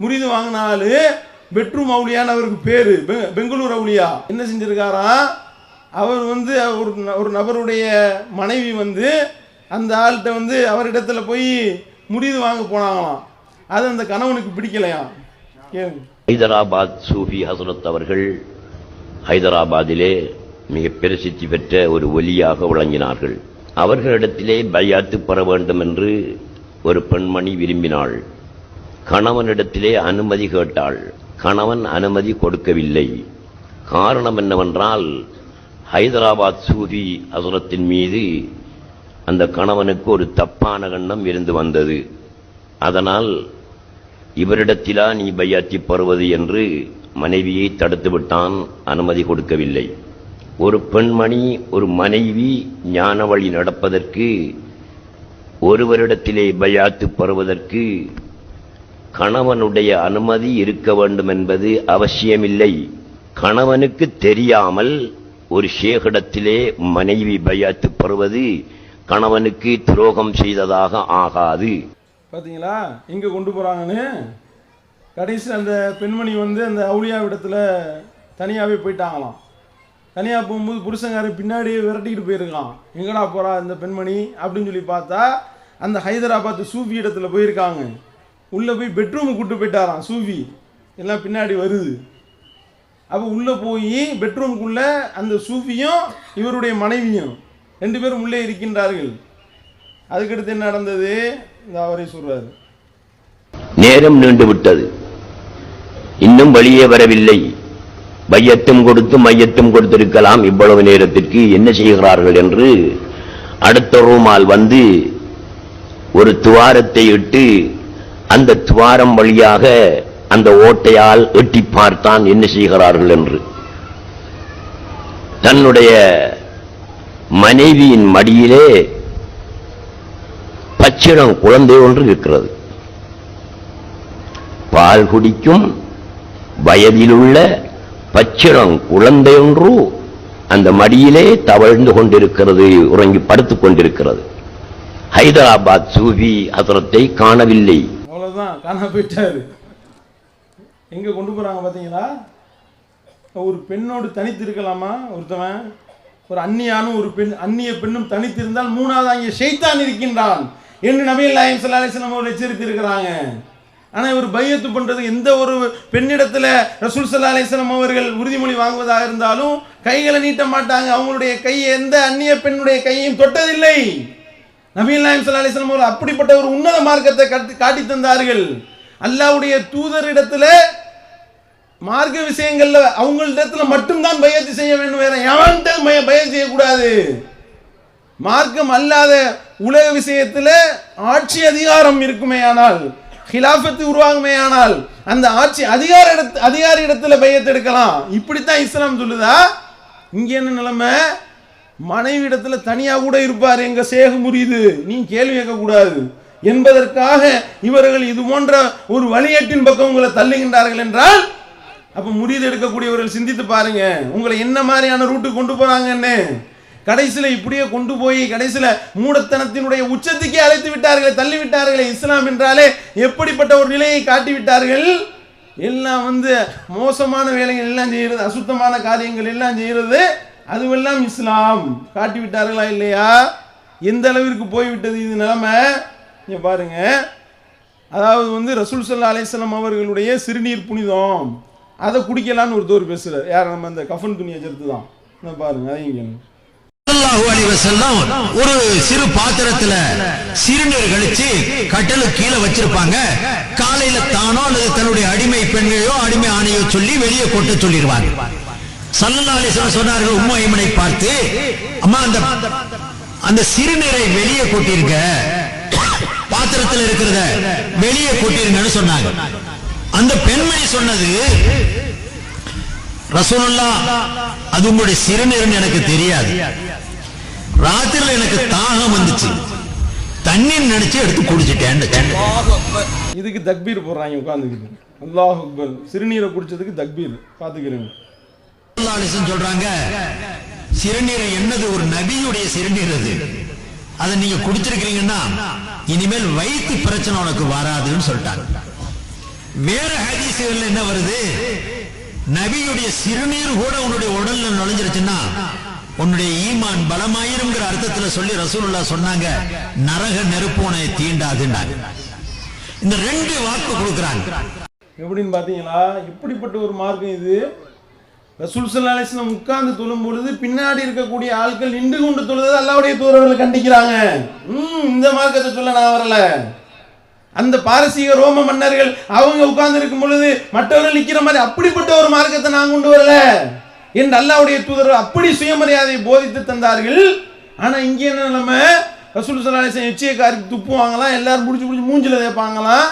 முறிது வாங்கினாலு bedroom அவுளியான்னு அவருக்கு பேர். பெங்களூர் அவுளியா என்ன செஞ்சிருக்காராம், அவர் வந்து ஒரு நபருடைய மனைவி வந்து அந்த ஆள்கிட்ட வந்து அவரிடத்துல போய் முறிது வாங்க போனாங்களாம். அது அந்த கணவனுக்கு பிடிக்கலையாம். ஹைதராபாத் சூஃபி ஹசரத் அவர்கள் ஹைதராபாத்திலே மிக பிரசித்தி பெற்ற ஒரு ஒலியாக விளங்கினார்கள். அவர்களிடத்திலே பையாத்து பெற வேண்டும் என்று ஒரு பெண்மணி விரும்பினாள். கணவனிடத்திலே அனுமதி கேட்டாள். கணவன் அனுமதி கொடுக்கவில்லை. காரணம் என்னவென்றால், ஹைதராபாத் சூஃபி ஹசரத்தின் மீது அந்த கணவனுக்கு ஒரு தப்பான எண்ணம் இருந்து வந்தது. அதனால் இவரிடத்திலா நீ பையாத்தி பெறுவது என்று மனைவியை தடுத்து விட்டான், அனுமதி கொடுக்கவில்லை. ஒரு பெண்மணி, ஒரு மனைவி ஞான வழி நடப்பதற்கு, ஒருவரிடத்திலே பையாத்து பெறுவதற்கு கணவனுடைய அனுமதி இருக்க வேண்டும் என்பது அவசியமில்லை. கணவனுக்கு தெரியாமல் ஒரு ஷேகிடத்திலே மனைவி பையாத்து பெறுவது கணவனுக்கு துரோகம் செய்ததாக ஆகாது. பார்த்தீங்களா எங்கே கொண்டு போகிறாங்கன்னு. கடைசி அந்த பெண்மணி வந்து அந்த அவுளியாவிடத்தில் தனியாகவே போயிட்டாங்களாம். தனியாக போகும்போது புருஷங்காரன் பின்னாடியே விரட்டிக்கிட்டு போயிருக்கான். எங்கடா போகிறா இந்த பெண்மணி அப்படின்னு சொல்லி பார்த்தா அந்த ஹைதராபாத் சூஃபி இடத்துல போயிருக்காங்க. உள்ளே போய் பெட்ரூமுக்கு கூப்பிட்டு போயிட்டாராம் சூஃபி. எல்லாம் பின்னாடி வருது. அப்போ உள்ளே போய் பெட்ரூமுக்குள்ளே அந்த சூஃபியும் இவருடைய மனைவியும் 2 பேரும் உள்ளே இருக்கின்றார்கள். அதுக்கடுத்து என்ன நடந்தது இந்த அவரை சொல்றாரு. நேரம் நீண்டு விட்டது, இன்னும் வெளியே வரவில்லை. பையத்தும் கொடுத்து மையத்தும் கொடுத்திருக்கலாம். இவ்வளவு நேரத்திற்கு என்ன செய்கிறார்கள் என்று அடுத்த ரூமால் வந்து ஒரு துவாரத்தை இட்டு அந்த துவாரம் வழியாக அந்த ஓட்டையால் எட்டி பார்த்தான் என்ன செய்கிறார்கள் என்று. தன்னுடைய மனைவியின் மடியிலே பச்சிடம் குழந்தை ஒன்று இருக்கிறது. பால் குடிக்கும் வயதிலுள்ள பச்சிடம் குழந்தை ஒன்று அந்த மடியிலே தவழ்ந்து கொண்டிருக்கிறது, உறங்கி படுத்துக் கொண்டிருக்கிறது. ஹைதராபாத் சூஃபி ஹசரத்தை காணவில்லை. அவ்வளவுதான், காண போயிட்டாரு. எங்க கொண்டு போறாங்க பாத்தீங்களா? ஒரு பெண்ணோடு தனித்து இருக்கலாமா ஒருத்தவன்? ஒரு அந்நியானும் ஒரு பெண், அந்நிய பெண்ணும் தனித்திருந்தால் 3வது அங்கே ஷைத்தான் இருக்கின்றான் என்று நபிகள் நாயகம் ஸல்லல்லாஹு அலைஹி வஸல்லம் அவர்கள் எச்சரித்து இருக்கிறாங்க. ஆனா இவர் பையத்து பண்றது எந்த ஒரு பெண்ணிடத்துல ரசூல் ஸல்லல்லாஹு அலைஹி வஸல்லம் அவர்கள் உறுதிமொழி வாங்குவதாக இருந்தாலும் கைகளை நீட்ட மாட்டாங்க. அவங்களுடைய கையை எந்த அந்நிய பெண்ணுடைய கையையும் தொட்டதில்லை. நபிகள் நாயகம் ஸல்லல்லாஹு அலைஹி வஸல்லம் அவர்கள் அப்படிப்பட்ட ஒரு உன்னத மார்க்கத்தை காட்டி தந்தார்கள். அல்லாஹ்வுடைய தூதரிடத்துல மார்க்க விஷயங்கள்ல அவங்களிடத்துல மட்டும்தான் பையத்து செய்ய வேண்டும், வேற எவன்கிட்ட பையத்து செய்யக்கூடாது. மார்க்கம் அல்லாத உலக விஷயத்துல ஆட்சி அதிகாரம் இருக்குமேயானால், ஹிலாஃபத்து உருவாகுமேயானால் அந்த ஆட்சி அதிகாரி இடத்துல பையத்து எடுக்கலாம். இப்படித்தான் இஸ்லாம் சொல்லுதா? இங்க என்ன நிலைமை? மனைவி இடத்துல தனியா கூட இருப்பார் எங்க சேகு முறியுது, நீ கேள்வி கேட்க கூடாது என்பதற்காக இவர்கள் இது போன்ற ஒரு வழியேட்டின் பக்கம் உங்களை தள்ளுகின்றார்கள் என்றால், அப்ப முறிது எடுக்கக்கூடியவர்கள் சிந்தித்து பாருங்க, உங்களை என்ன மாதிரியான ரூட்டு கொண்டு போறாங்கன்னு. கடைசியில் இப்படியே கொண்டு போய் கடைசியில் மூடத்தனத்தினுடைய உச்சத்துக்கே அழைத்து விட்டார்கள், தள்ளி விட்டார்கள். இஸ்லாம் என்றாலே எப்படிப்பட்ட ஒரு நிலையை காட்டி விட்டார்கள். எல்லாம் வந்து மோசமான வேலைகள் எல்லாம் செய்யறது, அசுத்தமான காரியங்கள் எல்லாம் செய்யறது, அதுவெல்லாம் இஸ்லாம் காட்டி விட்டார்களா இல்லையா? எந்த அளவிற்கு போய்விட்டது இது நிலைமை பாருங்க. அதாவது வந்து ரசூல் ஸல்லல்லாஹு அலைஹி வஸல்லம் அவர்களுடைய சிறுநீர் புனிதம், அதை குடிக்கலான்னு ஒருத்தர் பேசுறாரு. யார்? நம்ம அந்த கஃபன் துணியை சேர்த்து தான் பாருங்க. அதையும் ஸல்லல்லாஹு அலைஹி வஸல்லம் ஒரு சிறு பாத்திரத்துல சிறுநீர் கழிச்சு கட்டலு கீழே வச்சிருப்பாங்க. காலையில தானோ அல்லது தன்னுடைய அடிமை பெண்ணையோ அடிமை ஆணையோ சொல்லி வெளியே கொட்ட சொல்லிடுவாங்க. ஸல்லல்லாஹு அலைஹி வஸல்லம் சொன்னார்கள் உம்மு ஐமனை பார்த்து, அம்மா அந்த சிறுநீரை வெளியே கொட்டிருக்க, பாத்திரத்தில் இருக்கிறத வெளியே கொட்டிருங்கன்னு சொன்னாங்க. அந்த பெண்மணி சொன்னது, ரசூலுல்லாஹ் அது உங்களுடைய சிறுநீர்னு எனக்கு தெரியாது, ராத்திரில எனக்கு தாகம் வந்துச்சு, தண்ணீர் நினைச்சு எடுத்து குடிச்சிட்டேன். இதுக்கு தக்பீர் போடுறாங்க உட்கார்ந்துக்கிட்டு. அல்லாஹ் அக்பர். சிறுநீரை குடிச்சதுக்கு தக்பீர். பாத்துக்கிறேன். சொல்றாங்க சிறுநீரை என்னது, ஒரு நபியுடைய சிறுநீர் அது, அதை நீங்க குடிச்சிருக்கீங்கன்னா இனிமேல் வயிற்று பிரச்சனை உனக்கு வராதுன்னு சொல்லிட்டாங்க. வேற ஹதீஸ்ல என்ன வருது? நபியுடைய சிறுநீர் கூட உன்னுடைய உடல்ல நுழைஞ்சிருச்சுன்னா உன்னுடைய ஈமான் பலமாயிருங்கிற அர்த்தத்துல சொல்லி ரசூலுல்லாஹ் சொன்னாங்க, நரக நெருப்பு உன்னை தீண்டாதுன்னாங்க. இந்த ரெண்டு வாக்கு கொடுக்குறாங்க. எப்படின்னு பாத்தீங்களா? இப்படிப்பட்ட ஒரு மார்க்கம் இது. ரசூல் ஸல்லல்லாஹு அலைஹி வஸல்லம் உட்கார்ந்து தொழும் பொழுது பின்னாடி இருக்கக்கூடிய ஆட்கள் நின்று கொண்டு தொழுது அல்லாஹ்வுடைய தூதர்கள் கண்டிக்கிறாங்க. இந்த மார்க்கத்தை சொல்ல நான் வரல. அந்த பாரசீக ரோம மன்னர்கள் அவங்க உட்கார்ந்து இருக்கும் பொழுது மற்றவர்கள் நிக்கிற மாதிரி அப்படிப்பட்ட ஒரு மார்க்கத்தை நான் கொண்டு வரல என்று அல்லாஹ்வுடைய தூதர்கள் அப்படி சுயமரியாதையை போதித்து தந்தார்கள். ஆனா இங்கே என்ன நிலைமை? ரசூல் ஸல்லல்லாஹு அலைஹி வஸல்லம் எச்சியை காரி துப்புவாங்களாம், எல்லாரும் முடிச்சு மூஞ்சில தேய்ப்பாங்களாம்.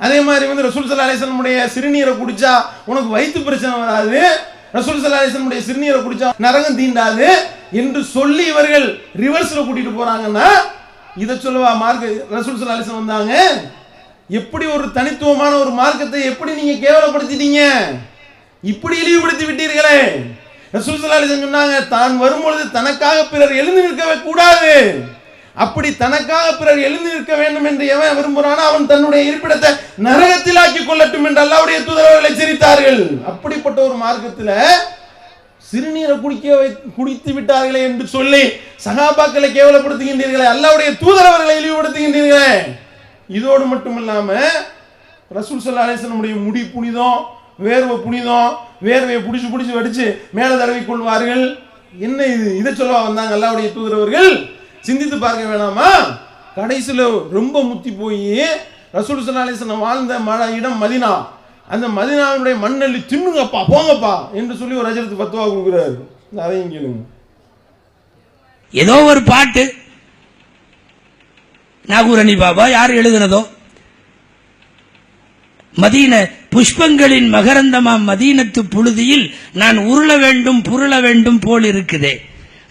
அதே மாதிரி ரசூல் ஸல்லல்லாஹு அலைஹி வஸல்லம் சிறுநீரை குடிச்சா உனக்கு வயிற்று பிரச்சனை வராது, ரசூல் ஸல்லல்லாஹு அலைஹி வஸல்லம் சிறுநீரை குடிச்சா நரகம் தீண்டாது என்று சொல்லி இவர்கள் ரிவர்ஸ்ல கூட்டிட்டு போறாங்கன்னா இதை சொல்லவா மார்க்க ரசூல் ஸல்லல்லாஹு அலைஹி வஸல்லம் வந்தாங்க? எப்படி ஒரு தனித்துவமான ஒரு மார்க்கத்தை எப்படி நீங்க கேவலப்படுத்திட்டீங்க, இப்படி இழிவுபடுத்தி விட்டீர்களே. ரசூல் ஸல்லல்லாஹு அலைஹி வஸல்லம் சொன்னாங்க, தான் வரும்பொழுது தனக்காக பிறர் எழுந்து நிற்கவே கூடாது. அப்படி தனக்காக பிறர் எழுந்து நிற்க வேண்டும் என்று எவன் விரும்புகிறானோ அவன் தன்னுடைய இருப்பிடத்தை நரகத்தில் ஆக்கி கொள்ளட்டும் என்று அல்லாஹ்வுடைய தூதர்கள் எச்சரித்தார்கள். அப்படிப்பட்ட ஒரு மார்க்கத்தில் சிறுநீரை குடித்து விட்டார்களே என்று சொல்லி சகாபாக்களை கேவலப்படுத்துகின்றீர்களே, அல்லாஹ்வுடைய தூதரவர்களை இழிவுபடுத்துகின்றீர்களே. இதோடு மட்டுமில்லாம ரசூல் ஸல்லல்லாஹு அலைஹி வஸல்லம் முடி புனிதம், வேர்வை புனிதம், வேர்வையை பிடிச்சு வடிச்சு மேலே தடவி கொள்வார்கள். என்ன இது? இதை சொல்லவா வந்தாங்க அல்லாஹ்வுடைய தூதரவர்கள்? சிந்தித்து பார்க்க வேணாமா? கடைசியில் ரொம்ப முத்தி போய் ரசூல் ஸல்லல்லாஹு அலைஹி வஸல்லம் வாழ்ந்த இடம் மதீனா. அந்த மதீனாவுடைய மண்ணள்ளி தின்னுங்கப்பா போங்கப்பா என்று சொல்லி ஒரு ஹஜ்ரத் ஃபத்வா கொடுக்குறாரு. அதையும் கேளுங்க. ஏதோ ஒரு பாட்டு நாகூரணி பாபா யார் எழுதுனதோ, மதீன புஷ்பங்களின் மகரந்தமாம் மதீனத்து புழுதியில் நான் உருள வேண்டும் புருள வேண்டும் போல் இருக்குதே.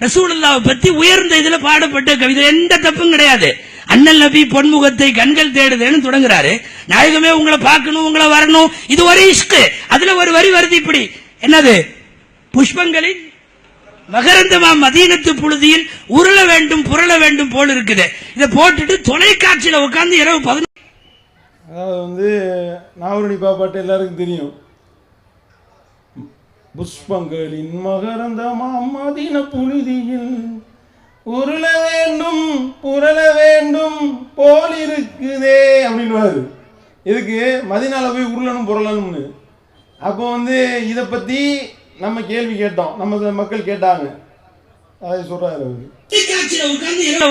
ரசூலுல்லாஹ் பத்தி உயர்ந்த இதுல பாடப்பட்ட கவிதை, எந்த தப்பும் கிடையாது. அண்ணல் நபி பொன்முகத்தை கண்கள் தேடுதேன்னு தொடங்குறாரு. நாயகமே உங்களை பார்க்கணும், உங்களை வரணும், இது ஒரு இஷ்கு. அதுல ஒரு வரி வருது இப்படி, என்னது? புஷ்பங்களின் மகரந்தமா மதீனத்து புழுதியில் உருள வேண்டும் புரள வேண்டும் போல் இருக்குது. இதை போட்டுட்டு தொலைக்காட்சியில உட்கார்ந்து இரவு 11. அதாவது நாகூரணி பாப்பாட்டு எல்லாருக்கும் தெரியும். புஷ்பங்களின் மகரந்தமாம் மதீன புழுதியில் உருள வேண்டும் புரள வேண்டும் போல் இருக்குதே அப்படின்வாரு. இதுக்கு மதீனால போய் உருளணும் புரளணும்னு. அப்போ இதை பற்றி நம்ம கேள்வி கேட்டோம், நம்ம மக்கள் கேட்டாங்க. அதை சொல்றாரு அவரு.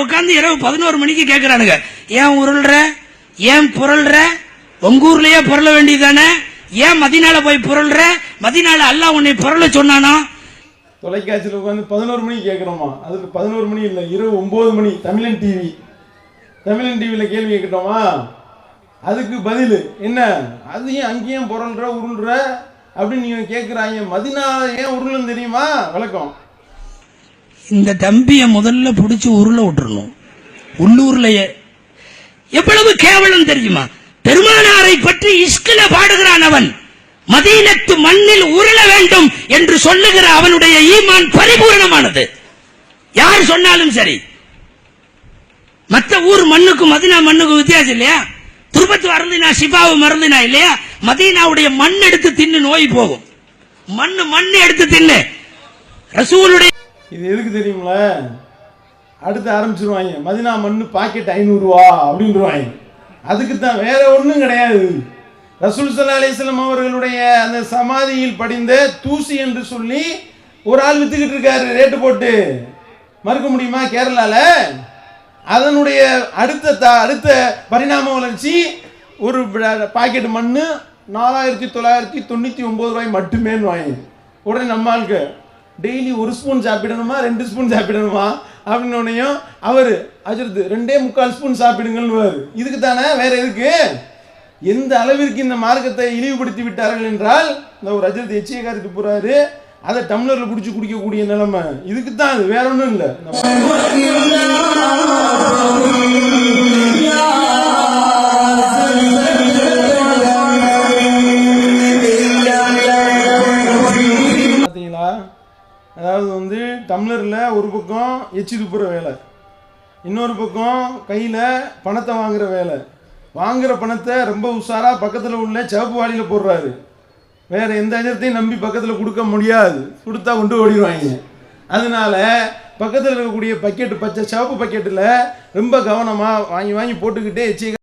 உட்கார்ந்து இரவு 11 மணிக்கு கேட்கிறானுங்க, ஏன் உருள்ற, ஏன் புரள்ற, உங்க ஊர்லயே புரள வேண்டியதானே, ஏன் மதீனால போய் புரள்ற, மதீனால அல்லாஹ் உன்னை புரள சொன்னானா? தொலைக்காட்சியில் உட்காந்து 11 மணிக்கு கேட்குறோமா? அதுக்கு 11 மணி இல்லை, இரவு 9 மணி தமிழன் டிவியில் கேள்வி கேட்கட்டோமா? அதுக்கு பதில் என்ன? அதையும் அங்கேயும் புரள்ற உருள்ற அப்படின்னு நீங்க கேட்குறாங்க. மதீனா ஏன் உருளுன்னு தெரியுமா? விளக்கம். இந்த தம்பியை முதல்ல பிடிச்சி உருள விட்டுறணும். உள்ளூர்லயே எவ்வளவு கேவலம் தெரியுமா? பெருமானாரை பற்றி இஸ்கில பாடுகிறான் அவன். மதீனத்து மண்ணில் உருள வேண்டும் என்று சொல்லுகிற அவனுடைய ஈமான் பரிபூர்ணமானது. யார் சொன்னாலும் சரி. மற்ற ஊர் மண்ணுக்கும் மதீனா மண்ணுக்கும் வித்தியாசம் இல்லையா? துருபத்து மறந்துனா சிபாவு மறந்துனா இல்லையா? மதீனாவுடைய மண் எடுத்து தின்னு நோய் போகும். மண்ணு எடுத்து தின்னு. ரசூலுடைய இது எதுக்கு தெரியுங்களா? அடுத்து ஆரம்பிச்சிருவாங்க, மதீனா மண்ணு பாக்கெட் 500 ரூபா அப்படின்றாங்க. அதுக்கு தான், வேற ஒன்றும் கிடையாது. ரசூல் ஸல்லல்லாஹு அலைஹி வஸல்லம் அவர்களுடைய அந்த சமாதியில் படிந்த தூசி என்று சொல்லி ஒரு ஆள் வித்துக்கிட்டு இருக்காரு ரேட்டு போட்டு. மறுக்க முடியுமா? கேரளால அதனுடைய அடுத்த பரிணாம வளர்ச்சி ஒரு பாக்கெட் மண்ணு 4999 ரூபாய் மட்டுமே வாங்கி. உடனே நம்ம ஆளுக்கு டெய்லி 1 ஸ்பூன் சாப்பிடணுமா 2 ஸ்பூன் சாப்பிடணுமா அப்படின்னோடனையும் அவர் அஜர்த்து 2.25 ஸ்பூன் சாப்பிடுங்கன்னு. இதுக்கு தானே, வேற எதுக்கு? எந்த அளவிற்கு இந்த மார்க்கத்தை இழிவுபடுத்தி விட்டார்கள் என்றால், இந்த ஒரு அஜர்த்து எச்சியை காரிட்டு போறாரு, அதை டம்ளர்ல குடிச்சு குடிக்கக்கூடிய நிலைமை. இதுக்கு தான், அது வேற ஒன்றும் இல்லை. பார்த்தீங்களா? அதாவது டம்ளரில் ஒரு பக்கம் எச்சி துப்புற வேலை, இன்னொரு பக்கம் கையில் பணத்தை வாங்குற வேலை. வாங்குற பணத்தை ரொம்ப உஷாரா பக்கத்தில் உள்ள சிவப்பு வாளியில் போடுறாரு. வேற எந்த அஜரத்தையும் நம்பி பக்கத்தில் கொடுக்க முடியாது, கொடுத்தா கொண்டு ஓடிடுவாங்க. அதனால பக்கத்தில் இருக்கக்கூடிய பக்கெட்டு, பச்சை சிவப்பு பக்கெட்டில் ரொம்ப கவனமாக வாங்கி போட்டுக்கிட்டே எச்சியை